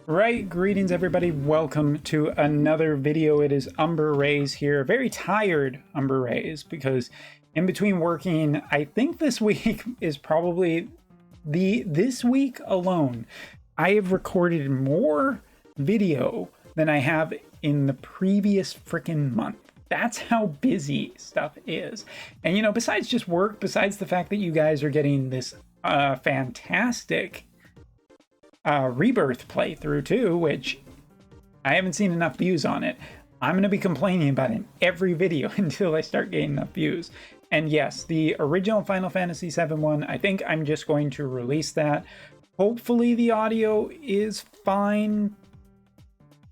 Right, greetings everybody. Welcome to another video. It is Umber Rays here. Very tired Umber Rays because in between working, I think this week is probably this week alone, I have recorded more video than I have in the previous freaking month. That's how busy stuff is. And you know, besides just work, besides the fact that you guys are getting this fantastic Rebirth playthrough too, which I haven't seen enough views on it. I'm going to be complaining about it in every video until I start getting enough views. And yes, the original Final Fantasy VII one, I think I'm just going to release that. Hopefully the audio is fine,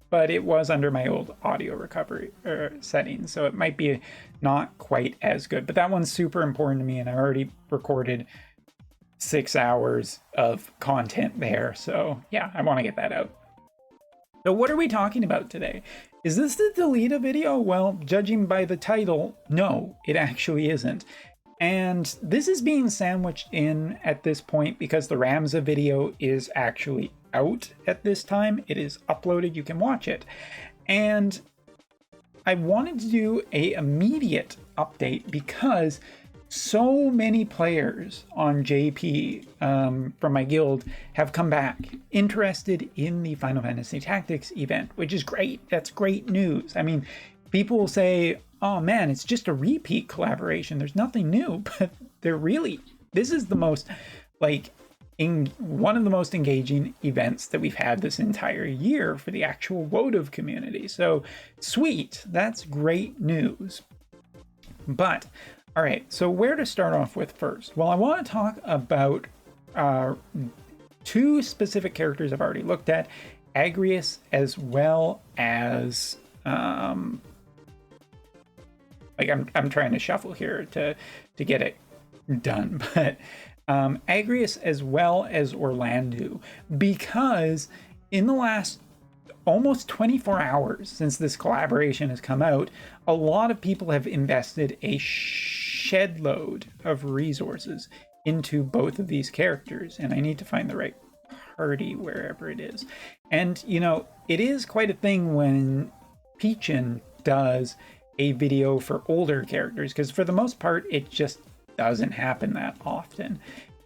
but it was under my old audio recovery settings, so it might be not quite as good. But that one's super important to me, and I already recorded 6 hours of content there. So yeah, I want to get that out. So what are we talking about today? Is this the Delita video? Well, judging by the title, no, it actually isn't. And this is being sandwiched in at this point because the Ramza video is actually out at this time. It is uploaded, you can watch it. And I wanted to do an immediate update because so many players on JP from my guild have come back interested in the Final Fantasy Tactics event, which is great. That's great news. I mean, people will say, oh man, it's just a repeat collaboration. There's nothing new, but this is the most, one of the most engaging events that we've had this entire year for the actual Wotv community. So sweet, that's great news. But all right, so where to start off with first? Well, I want to talk about two specific characters I've already looked at, Agrias as well as I'm trying to shuffle here to get it done, but Agrias as well as Orlando, because in the last almost 24 hours since this collaboration has come out, a lot of people have invested a shed load of resources into both of these characters, and I need to find the right party wherever it is. And you know, it is quite a thing when Peachin does a video for older characters, because for the most part it just doesn't happen that often.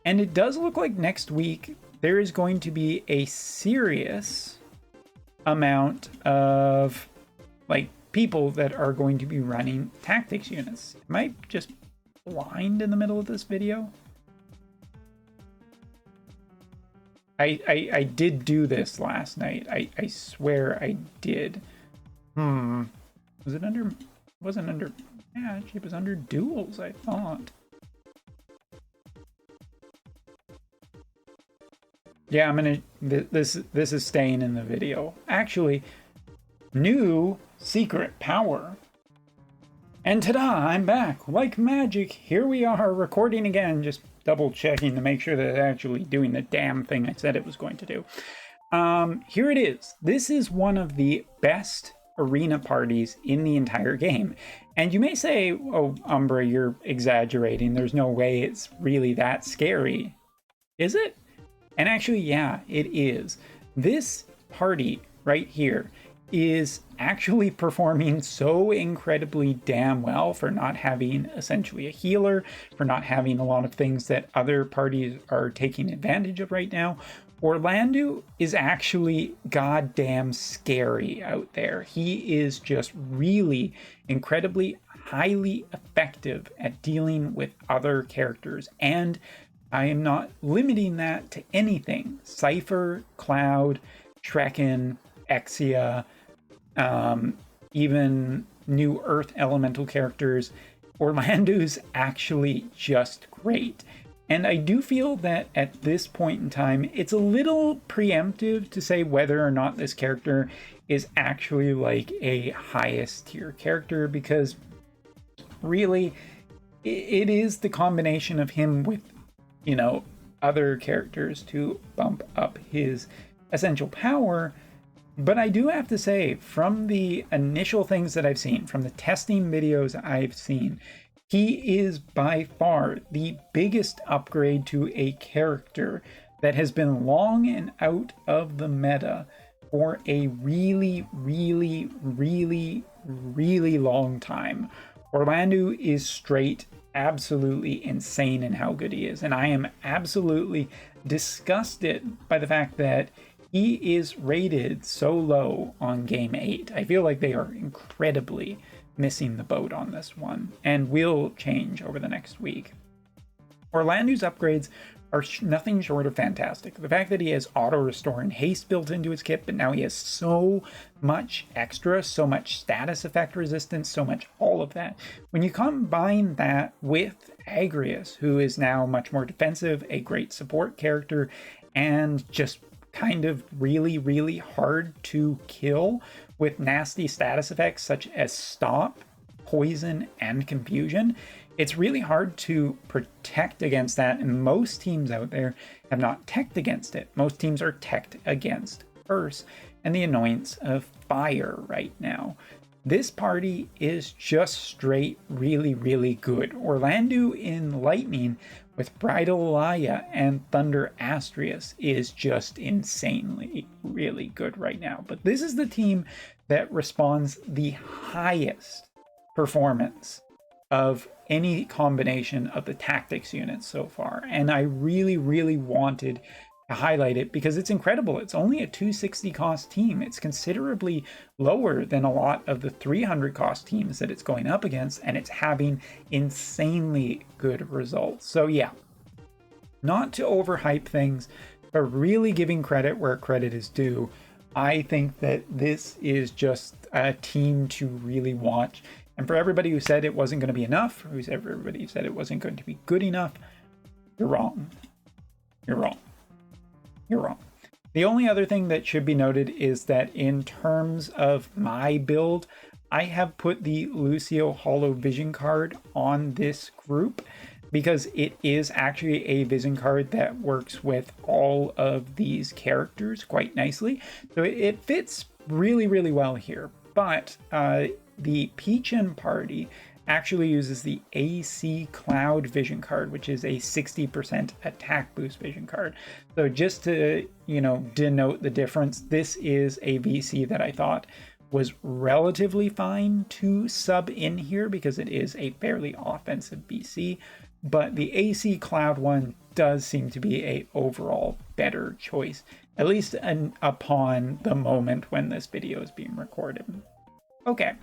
And it does look like next week there is going to be a serious amount of people that are going to be running tactics units. Am I just blind in the middle of this video? I did do this last night. I swear I did. Was it under? Wasn't under match. It was under duels, I thought. Yeah, I'm gonna. This is staying in the video. Actually, new secret power. And ta-da! I'm back like magic. Here we are recording again. Just double checking to make sure that it's actually doing the damn thing I said it was going to do. Here it is. This is one of the best arena parties in the entire game. And you may say, "Oh, Umbra, you're exaggerating. There's no way it's really that scary." Is it? And actually, yeah, it is. This party right here is actually performing so incredibly damn well for not having essentially a healer, for not having a lot of things that other parties are taking advantage of right now. Orlando is actually goddamn scary out there. He is just really incredibly highly effective at dealing with other characters, and I am not limiting that to anything. Cypher, Cloud, Shrekin, Exia, even new Earth Elemental characters. Orlando's actually just great. And I do feel that at this point in time, it's a little preemptive to say whether or not this character is actually like a highest tier character, because really it is the combination of him with, you know, other characters to bump up his essential power. But I do have to say, from the initial things that I've seen, from the testing videos I've seen, he is by far the biggest upgrade to a character that has been long and out of the meta for a really, really, really, really long time. Orlando is straight absolutely insane in how good he is, and I am absolutely disgusted by the fact that he is rated so low on game 8. I feel like they are incredibly missing the boat on this one, and will change over the next week. Orlando's upgrades are nothing short of fantastic. The fact that he has auto restore and haste built into his kit, but now he has so much extra, so much status effect resistance, so much all of that. When you combine that with Agrias, who is now much more defensive, a great support character, and just kind of really, really hard to kill with nasty status effects such as stop, poison, and confusion, it's really hard to protect against that, and most teams out there have not teched against it. Most teams are teched against Curse and the annoyance of Fire right now. This party is just straight really, really good. Orlando in Lightning with Bridal Elia and Thunder Astrius is just insanely really good right now. But this is the team that responds the highest performance of any combination of the tactics units so far, and I really, really wanted to highlight it because it's incredible. It's only a 260 cost team. It's considerably lower than a lot of the 300 cost teams that it's going up against, and it's having insanely good results. So yeah, not to overhype things, but really giving credit where credit is due. I think that this is just a team to really watch. And for everybody who said it wasn't going to be enough, or everybody who said it wasn't going to be good enough, you're wrong. You're wrong. You're wrong. The only other thing that should be noted is that in terms of my build, I have put the Lucio Holo Vision card on this group because it is actually a vision card that works with all of these characters quite nicely. So it fits really, really well here. But the Peachin party actually uses the AC Cloud vision card, which is a 60% attack boost vision card. So just to, denote the difference, this is a VC that I thought was relatively fine to sub in here because it is a fairly offensive VC, but the AC Cloud one does seem to be a overall better choice, at least upon the moment when this video is being recorded. Okay,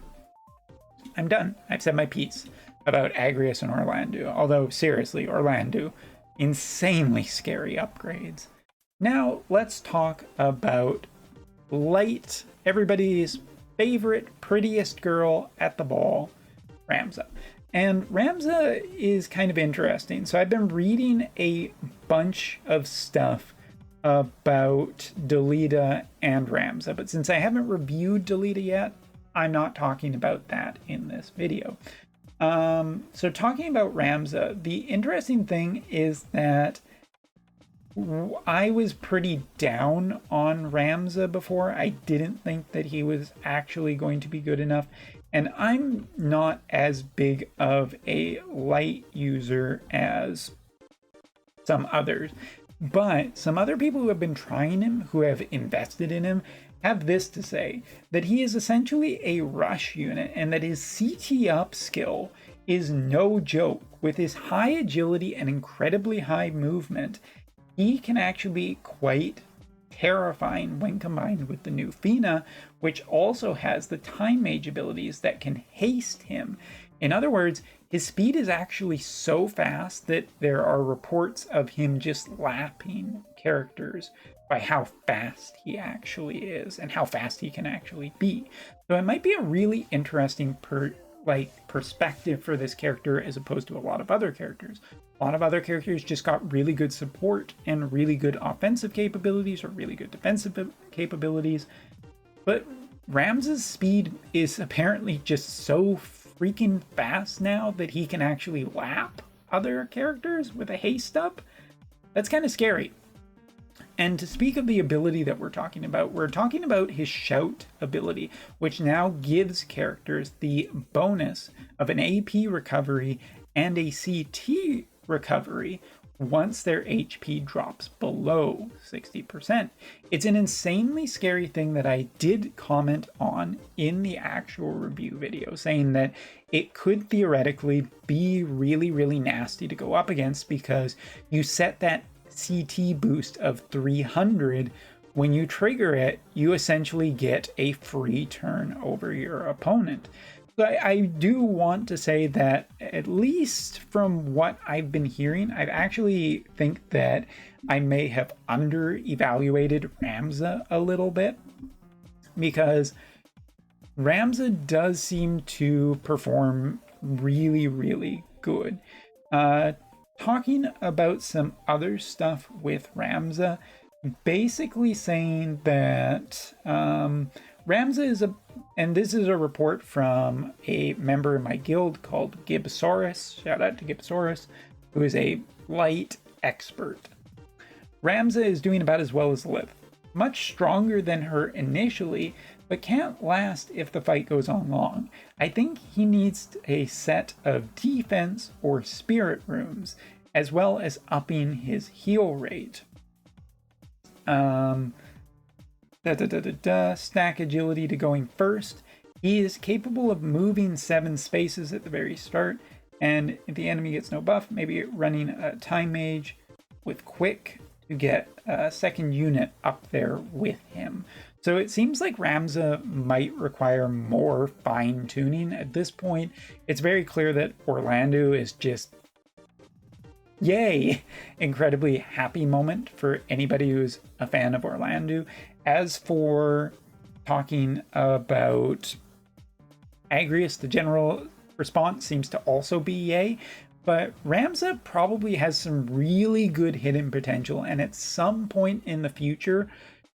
I'm done. I've said my piece about Agrias and Orlando, although seriously, Orlando, insanely scary upgrades. Now let's talk about Light, everybody's favorite, prettiest girl at the ball, Ramza. And Ramza is kind of interesting. So I've been reading a bunch of stuff about Delita and Ramza, but since I haven't reviewed Delita yet, I'm not talking about that in this video. So talking about Ramza, the interesting thing is that I was pretty down on Ramza before. I didn't think that he was actually going to be good enough. And I'm not as big of a light user as some others. But some other people who have been trying him, who have invested in him, have this to say, that he is essentially a rush unit and that his CT up skill is no joke. With his high agility and incredibly high movement, he can actually be quite terrifying when combined with the new Fina, which also has the time mage abilities that can haste him. In other words, his speed is actually so fast that there are reports of him just lapping characters by how fast he actually is and how fast he can actually be. So it might be a really interesting perspective for this character as opposed to a lot of other characters. A lot of other characters just got really good support and really good offensive capabilities or really good defensive capabilities. But Ramza's speed is apparently just so freaking fast now that he can actually lap other characters with a haste up. That's kind of scary. And to speak of the ability that we're talking about his shout ability, which now gives characters the bonus of an AP recovery and a CT recovery once their HP drops below 60%. It's an insanely scary thing that I did comment on in the actual review video, saying that it could theoretically be really, really nasty to go up against because you set that CT boost of 300. When you trigger it, you essentially get a free turn over your opponent. I do want to say that, at least from what I've been hearing, I actually think that I may have under-evaluated Ramza a little bit, because Ramza does seem to perform really, really good. Talking about some other stuff with Ramza, basically saying that Ramza is and this is a report from a member in my guild called Gibsaurus, shout out to Gibsaurus, who is a light expert. Ramza is doing about as well as Liv, much stronger than her initially, but can't last if the fight goes on long. I think he needs a set of defense or spirit runes, as well as upping his heal rate. Stack agility to going first. He is capable of moving 7 spaces at the very start, and if the enemy gets no buff, maybe running a time mage with quick to get a second unit up there with him. So it seems like Ramza might require more fine tuning. At this point, it's very clear that Orlando is just, yay, incredibly happy moment for anybody who's a fan of Orlando. As for talking about Agrias, the general response seems to also be yay, but Ramza probably has some really good hidden potential, and at some point in the future,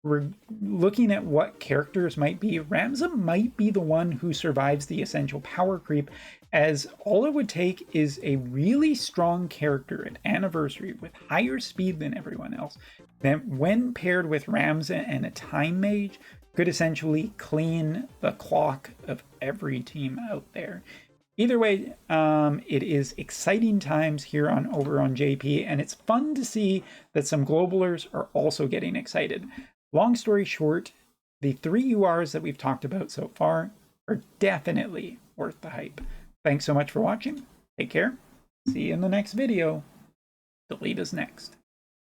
we're looking at what characters might be. Ramza might be the one who survives the essential power creep, as all it would take is a really strong character at Anniversary with higher speed than everyone else, that when paired with Ramza and a time mage, could essentially clean the clock of every team out there. Either way, it is exciting times here over on JP, and it's fun to see that some globalers are also getting excited. Long story short, the 3 URs that we've talked about so far are definitely worth the hype. Thanks so much for watching. Take care. See you in the next video. Delete us next.